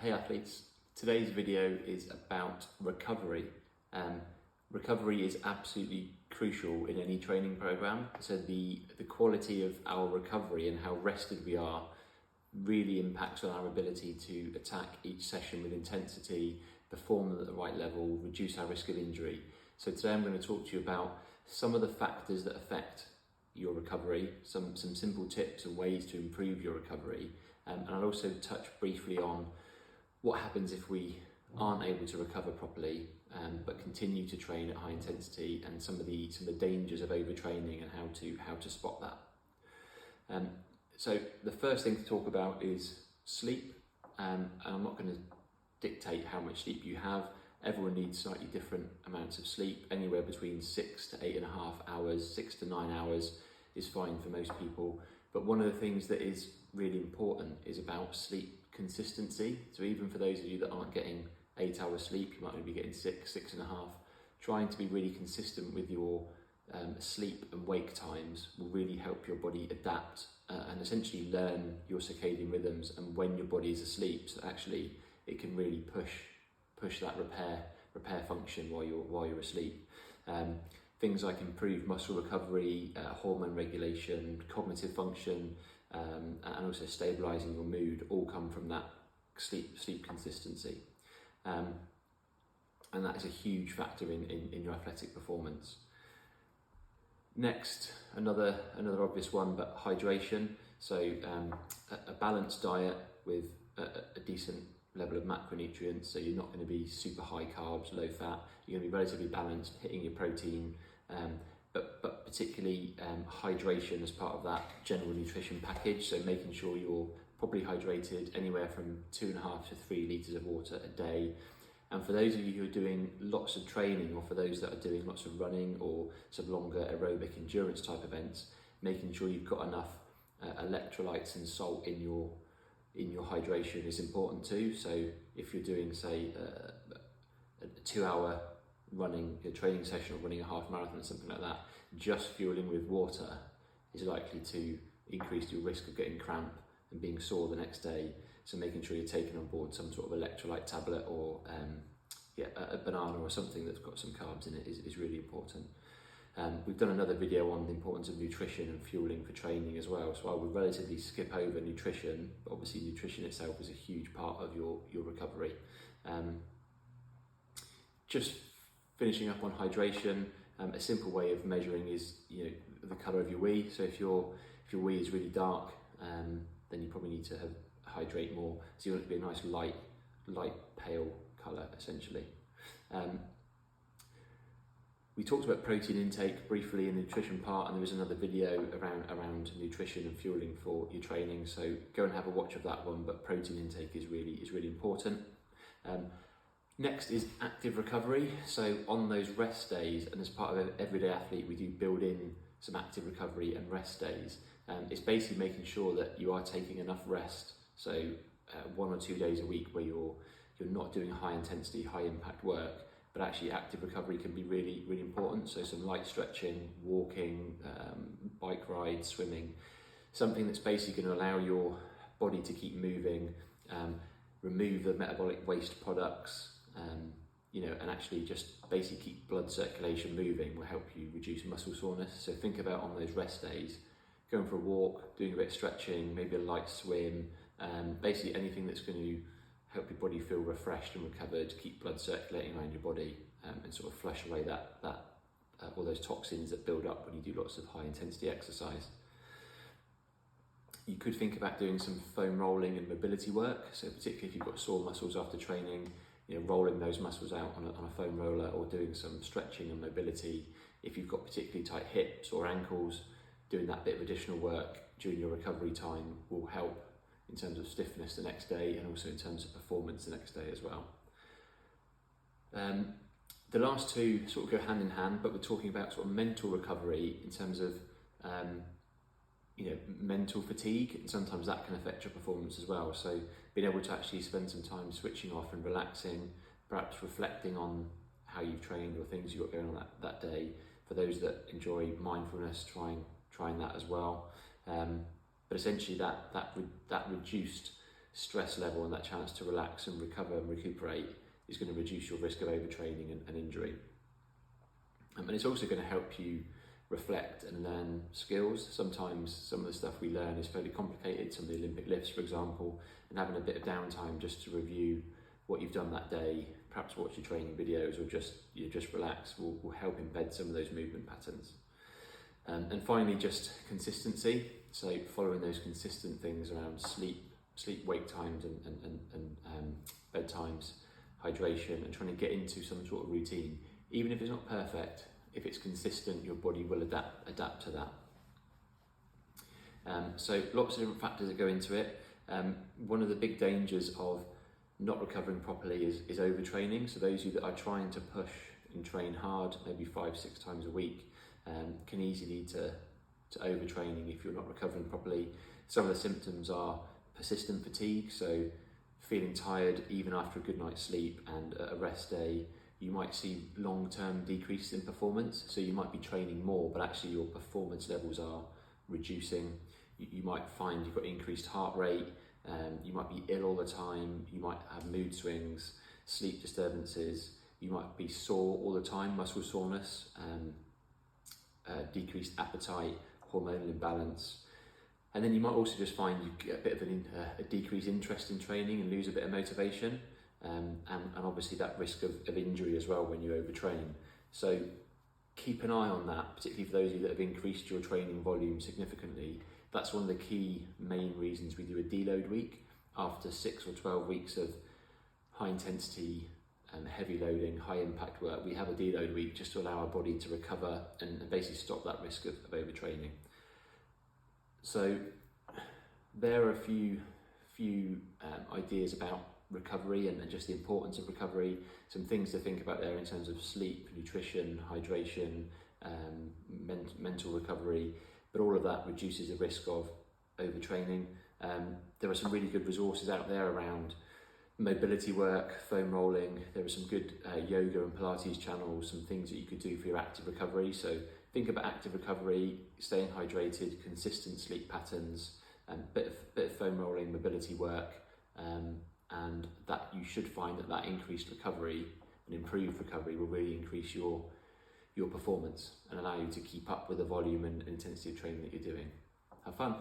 Hey athletes, today's video is about recovery. Recovery is absolutely crucial in any training program. So the quality of our recovery and how rested we are really impacts on our ability to attack each session with intensity, perform at the right level, reduce our risk of injury. So today I'm going to talk to you about some of the factors that affect your recovery, some simple tips and ways to improve your recovery. And I'll also touch briefly on what happens if we aren't able to recover properly, but continue to train at high intensity, and some of the dangers of overtraining and how to spot that. So the first thing to talk about is sleep, and I'm not going to dictate how much sleep you have. Everyone needs slightly different amounts of sleep, anywhere between 6 to 8.5 hours, 6 to 9 hours is fine for most people. But one of the things that is really important is about sleep consistency. So even for those of you that aren't getting 8 hours sleep, you might only be getting 6.5. Trying to be really consistent with your sleep and wake times will really help your body adapt and essentially learn your circadian rhythms and when your body is asleep. So actually it can really push that repair function while you're asleep. Things like improved muscle recovery, hormone regulation, cognitive function, and also stabilising your mood all come from that sleep consistency. And that is a huge factor in your athletic performance. Next, another obvious one, but hydration. So a balanced diet with a decent level of macronutrients. So you're not going to be super high carbs, low fat. You're going to be relatively balanced, hitting your protein, but particularly hydration as part of that general nutrition package. So making sure you're properly hydrated, anywhere from 2.5 to 3 litres of water a day. And for those of you who are doing lots of training, or for those that are doing lots of running or some longer aerobic endurance type events, making sure you've got enough electrolytes and salt in your hydration is important too. So if you're doing, say, a 2-hour running a training session or running a half marathon or something like that, just fueling with water is likely to increase your risk of getting cramp and being sore the next day. So making sure you're taking on board some sort of electrolyte tablet or a banana or something that's got some carbs in it is really important. We've done another video on the importance of nutrition and fueling for training as well, so I would relatively skip over nutrition, but obviously nutrition itself is a huge part of your recovery. Just finishing up on hydration, a simple way of measuring is the colour of your wee. So if your wee is really dark, then you probably need to hydrate more. So you want it to be a nice light pale colour essentially. We talked about protein intake briefly in the nutrition part, and there was another video around nutrition and fueling for your training. So go and have a watch of that one. But protein intake is really important. Next is active recovery. So on those rest days, and as part of everyday athlete, we do build in some active recovery and rest days. It's basically making sure that you are taking enough rest. So 1 or 2 days a week where you're not doing high intensity, high impact work, but actually active recovery can be really important. So some light stretching, walking, bike rides, swimming, something that's basically going to allow your body to keep moving, remove the metabolic waste products, and actually just basically keep blood circulation moving will help you reduce muscle soreness. So think about on those rest days, going for a walk, doing a bit of stretching, maybe a light swim, basically anything that's going to help your body feel refreshed and recovered, keep blood circulating around your body, and sort of flush away all those toxins that build up when you do lots of high intensity exercise. You could think about doing some foam rolling and mobility work. So particularly if you've got sore muscles after training, rolling those muscles out on a foam roller, or doing some stretching and mobility. If you've got particularly tight hips or ankles, doing that bit of additional work during your recovery time will help in terms of stiffness the next day, and also in terms of performance the next day as well. The last two sort of go hand in hand, but we're talking about sort of mental recovery in terms of mental fatigue, and sometimes that can affect your performance as well. So being able to actually spend some time switching off and relaxing, perhaps reflecting on how you've trained or things you've got going on that day. For those that enjoy mindfulness, trying that as well. But essentially that reduced stress level and that chance to relax and recover and recuperate is going to reduce your risk of overtraining and injury. And it's also going to help you reflect and learn skills. Sometimes some of the stuff we learn is fairly complicated, some of the Olympic lifts, for example, and having a bit of downtime just to review what you've done that day, perhaps watch your training videos or just relax will help embed some of those movement patterns. And finally, just consistency. So following those consistent things around sleep, wake times and bedtimes, hydration, and trying to get into some sort of routine. Even if it's not perfect, if it's consistent, your body will adapt to that. So lots of different factors that go into it. One of the big dangers of not recovering properly is overtraining. So those of you that are trying to push and train hard, maybe 5-6 times a week, can easily lead to overtraining if you're not recovering properly. Some of the symptoms are persistent fatigue, so feeling tired even after a good night's sleep and a rest day. You might see long-term decrease in performance, so you might be training more, but actually your performance levels are reducing. You might find you've got increased heart rate, you might be ill all the time, you might have mood swings, sleep disturbances, you might be sore all the time, muscle soreness, decreased appetite, hormonal imbalance. And then you might also just find you get a bit of a decreased interest in training and lose a bit of motivation. And obviously that risk of injury as well when you overtrain. So keep an eye on that, particularly for those of you that have increased your training volume significantly. That's one of the key main reasons we do a deload week. After 6 or 12 weeks of high intensity and heavy loading, high impact work, we have a deload week just to allow our body to recover and basically stop that risk of overtraining. So there are a few ideas about recovery and just the importance of recovery, some things to think about there in terms of sleep, nutrition, hydration, mental recovery, but all of that reduces the risk of overtraining. There are some really good resources out there around mobility work, foam rolling. There are some good yoga and Pilates channels, some things that you could do for your active recovery. So think about active recovery, staying hydrated, consistent sleep patterns, bit of foam rolling, mobility work, and that you should find that increased recovery and improved recovery will really increase your performance and allow you to keep up with the volume and intensity of training that you're doing. Have fun.